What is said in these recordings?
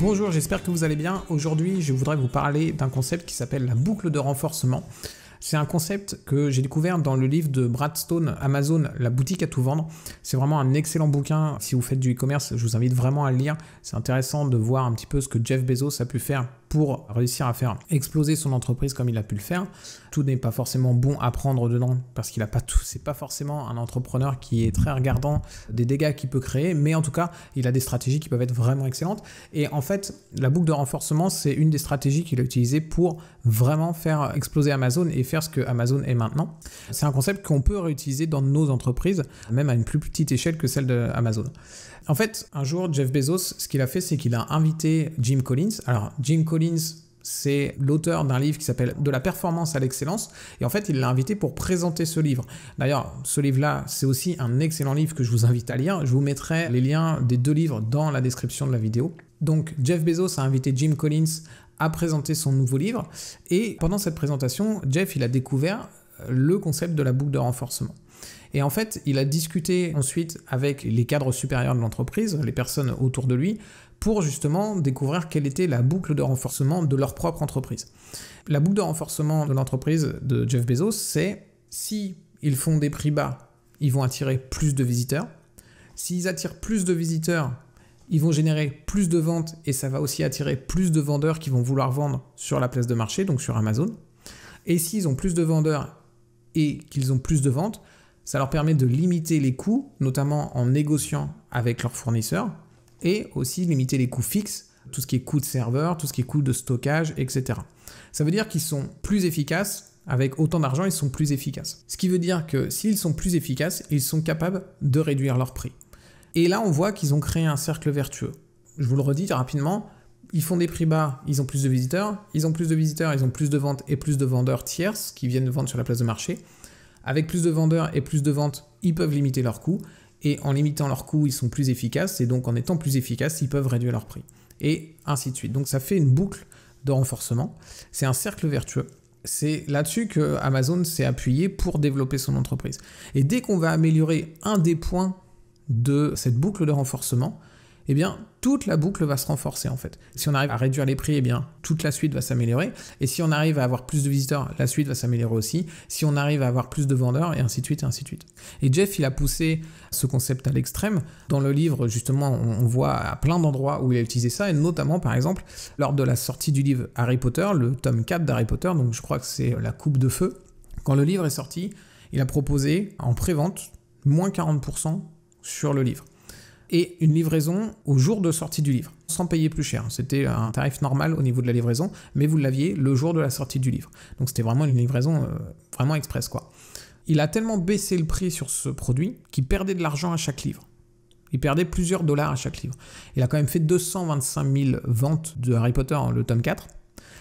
Bonjour, j'espère que vous allez bien. Aujourd'hui, je voudrais vous parler d'un concept qui s'appelle la boucle de renforcement. C'est un concept que j'ai découvert dans le livre de Brad Stone, Amazon, la boutique à tout vendre. C'est vraiment un excellent bouquin. Si vous faites du e-commerce, je vous invite vraiment à le lire. C'est intéressant de voir un petit peu ce que Jeff Bezos a pu faire pour réussir à faire exploser son entreprise comme il a pu le faire. Tout n'est pas forcément bon à prendre dedans parce qu'il n'a pas tout. C'est pas forcément un entrepreneur qui est très regardant des dégâts qu'il peut créer, mais en tout cas, il a des stratégies qui peuvent être vraiment excellentes. Et en fait, la boucle de renforcement, c'est une des stratégies qu'il a utilisées pour vraiment faire exploser Amazon et faire ce que Amazon est maintenant. C'est un concept qu'on peut réutiliser dans nos entreprises, même à une plus petite échelle que celle d'Amazon. En fait, un jour, Jeff Bezos, ce qu'il a fait, c'est qu'il a invité Jim Collins. Alors, Jim Collins, c'est l'auteur d'un livre qui s'appelle « De la performance à l'excellence ». Et en fait, il l'a invité pour présenter ce livre. D'ailleurs, ce livre-là, c'est aussi un excellent livre que je vous invite à lire. Je vous mettrai les liens des deux livres dans la description de la vidéo. Donc, Jeff Bezos a invité Jim Collins à présenter son nouveau livre. Et pendant cette présentation, Jeff, il a découvert le concept de la boucle de renforcement. Et en fait, il a discuté ensuite avec les cadres supérieurs de l'entreprise, les personnes autour de lui, pour justement découvrir quelle était la boucle de renforcement de leur propre entreprise. La boucle de renforcement de l'entreprise de Jeff Bezos, c'est si ils font des prix bas, ils vont attirer plus de visiteurs. S'ils attirent plus de visiteurs, ils vont générer plus de ventes et ça va aussi attirer plus de vendeurs qui vont vouloir vendre sur la place de marché, donc sur Amazon. Et s'ils ont plus de vendeurs et qu'ils ont plus de ventes, ça leur permet de limiter les coûts, notamment en négociant avec leurs fournisseurs, et aussi limiter les coûts fixes, tout ce qui est coût de serveur, tout ce qui est coût de stockage, etc. Ça veut dire qu'ils sont plus efficaces, avec autant d'argent, ils sont plus efficaces. Ce qui veut dire que s'ils sont plus efficaces, ils sont capables de réduire leur prix. Et là, on voit qu'ils ont créé un cercle vertueux. Je vous le redis rapidement, ils font des prix bas, ils ont plus de visiteurs, ils ont plus de ventes et plus de vendeurs tierces qui viennent vendre sur la place de marché. Avec plus de vendeurs et plus de ventes, ils peuvent limiter leurs coûts. Et en limitant leurs coûts, ils sont plus efficaces. Et donc, en étant plus efficaces, ils peuvent réduire leurs prix. Et ainsi de suite. Donc, ça fait une boucle de renforcement. C'est un cercle vertueux. C'est là-dessus que Amazon s'est appuyé pour développer son entreprise. Et dès qu'on va améliorer un des points de cette boucle de renforcement, eh bien, toute la boucle va se renforcer en fait. Si on arrive à réduire les prix, eh bien, toute la suite va s'améliorer. Et si on arrive à avoir plus de visiteurs, la suite va s'améliorer aussi. Si on arrive à avoir plus de vendeurs, et ainsi de suite, et ainsi de suite. Et Jeff, il a poussé ce concept à l'extrême. Dans le livre, justement, on voit à plein d'endroits où il a utilisé ça, et notamment, par exemple, lors de la sortie du livre Harry Potter, le tome 4 d'Harry Potter, donc je crois que c'est la coupe de feu. Quand le livre est sorti, il a proposé en pré-vente moins 40% sur le livre. Et une livraison au jour de sortie du livre, sans payer plus cher. C'était un tarif normal au niveau de la livraison, mais vous l'aviez le jour de la sortie du livre. Donc c'était vraiment une livraison vraiment express, quoi. Il a tellement baissé le prix sur ce produit qu'il perdait de l'argent à chaque livre. Il perdait plusieurs dollars à chaque livre. Il a quand même fait 225 000 ventes de Harry Potter, le tome 4.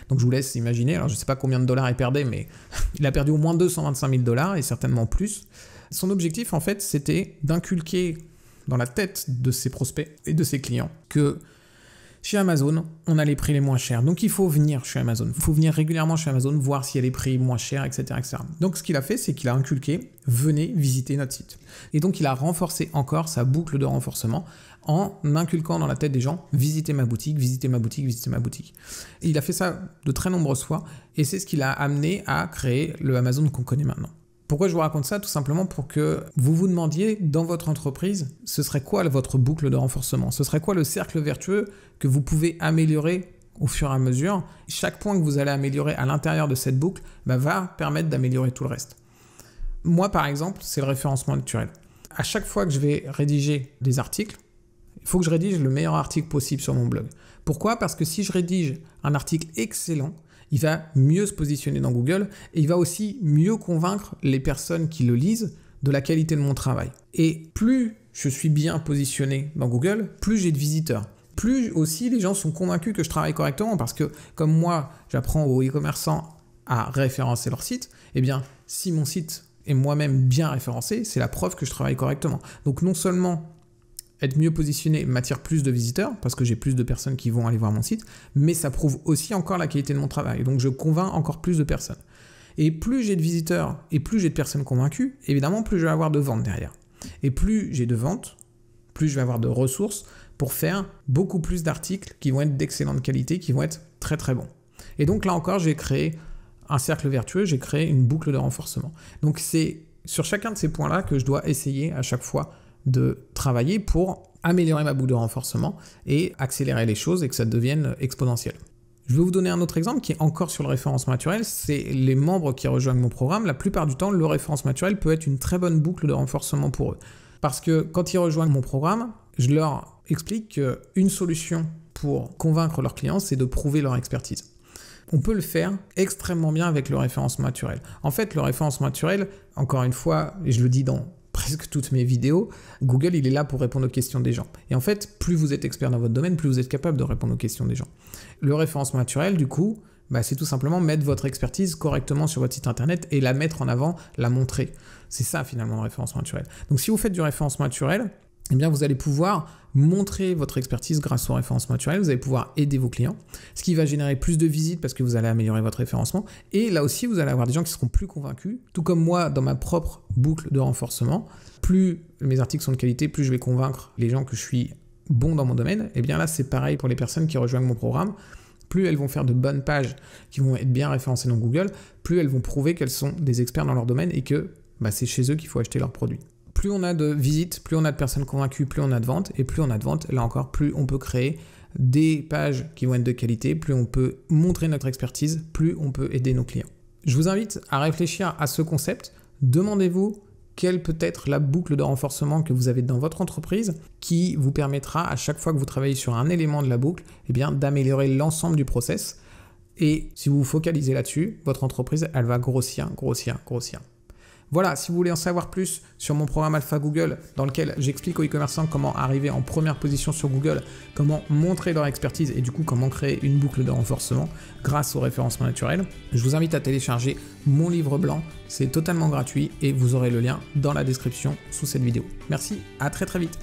Donc je vous laisse imaginer, alors je ne sais pas combien de dollars il perdait, mais il a perdu au moins 225 000 dollars et certainement plus. Son objectif, en fait, c'était d'inculquer dans la tête de ses prospects et de ses clients que chez Amazon, on a les prix les moins chers. Donc il faut venir chez Amazon. Il faut venir régulièrement chez Amazon, voir s'il y a les prix moins chers, etc., etc. Donc ce qu'il a fait, c'est qu'il a inculqué « Venez visiter notre site ». Et donc il a renforcé encore sa boucle de renforcement en inculquant dans la tête des gens « Visitez ma boutique, visitez ma boutique, visitez ma boutique ». Et il a fait ça de très nombreuses fois et c'est ce qui l'a amené à créer le Amazon qu'on connaît maintenant. Pourquoi je vous raconte ça? Tout simplement pour que vous vous demandiez dans votre entreprise, ce serait quoi votre boucle de renforcement? Ce serait quoi le cercle vertueux que vous pouvez améliorer au fur et à mesure? Chaque point que vous allez améliorer à l'intérieur de cette boucle va permettre d'améliorer tout le reste. Moi, par exemple, c'est le référencement naturel. À chaque fois que je vais rédiger des articles, il faut que je rédige le meilleur article possible sur mon blog. Pourquoi? Parce que si je rédige un article excellent, il va mieux se positionner dans Google et il va aussi mieux convaincre les personnes qui le lisent de la qualité de mon travail. Et plus je suis bien positionné dans Google, plus j'ai de visiteurs. Plus aussi les gens sont convaincus que je travaille correctement parce que comme moi, j'apprends aux e-commerçants à référencer leur site, eh bien, si mon site est moi-même bien référencé, c'est la preuve que je travaille correctement. Donc non seulement être mieux positionné m'attire plus de visiteurs parce que j'ai plus de personnes qui vont aller voir mon site, mais ça prouve aussi encore la qualité de mon travail. Donc je convainc encore plus de personnes. Et plus j'ai de visiteurs et plus j'ai de personnes convaincues, évidemment plus je vais avoir de ventes derrière. Et plus j'ai de ventes, plus je vais avoir de ressources pour faire beaucoup plus d'articles qui vont être d'excellente qualité, qui vont être très très bons. Et donc là encore, j'ai créé un cercle vertueux, j'ai créé une boucle de renforcement. Donc c'est sur chacun de ces points-là que je dois essayer à chaque fois de travailler pour améliorer ma boucle de renforcement et accélérer les choses et que ça devienne exponentiel. Je vais vous donner un autre exemple qui est encore sur le référencement naturel, c'est les membres qui rejoignent mon programme. La plupart du temps, le référencement naturel peut être une très bonne boucle de renforcement pour eux. Parce que quand ils rejoignent mon programme, je leur explique qu'une solution pour convaincre leurs clients, c'est de prouver leur expertise. On peut le faire extrêmement bien avec le référencement naturel. En fait, le référencement naturel, encore une fois, et je le dis dans presque toutes mes vidéos, Google, il est là pour répondre aux questions des gens. Et en fait, plus vous êtes expert dans votre domaine, plus vous êtes capable de répondre aux questions des gens. Le référencement naturel, du coup, c'est tout simplement mettre votre expertise correctement sur votre site internet et la mettre en avant, la montrer. C'est ça finalement le référencement naturel. Donc si vous faites du référencement naturel, eh bien vous allez pouvoir montrer votre expertise grâce au référencement naturel, vous allez pouvoir aider vos clients, ce qui va générer plus de visites parce que vous allez améliorer votre référencement. Et là aussi, vous allez avoir des gens qui seront plus convaincus, tout comme moi dans ma propre boucle de renforcement. Plus mes articles sont de qualité, plus je vais convaincre les gens que je suis bon dans mon domaine. Et bien là, c'est pareil pour les personnes qui rejoignent mon programme. Plus elles vont faire de bonnes pages qui vont être bien référencées dans Google, plus elles vont prouver qu'elles sont des experts dans leur domaine et que c'est chez eux qu'il faut acheter leurs produits. Plus on a de visites, plus on a de personnes convaincues, plus on a de ventes. Et plus on a de ventes, là encore, plus on peut créer des pages qui vont être de qualité, plus on peut montrer notre expertise, plus on peut aider nos clients. Je vous invite à réfléchir à ce concept. Demandez-vous quelle peut être la boucle de renforcement que vous avez dans votre entreprise qui vous permettra à chaque fois que vous travaillez sur un élément de la boucle, d'améliorer l'ensemble du process. Et si vous vous focalisez là-dessus, votre entreprise, elle va grossir, grossir, grossir. Voilà, si vous voulez en savoir plus sur mon programme Alpha Google dans lequel j'explique aux e-commerçants comment arriver en première position sur Google, comment montrer leur expertise et du coup comment créer une boucle de renforcement grâce au référencement naturel, je vous invite à télécharger mon livre blanc, c'est totalement gratuit et vous aurez le lien dans la description sous cette vidéo. Merci, à très très vite.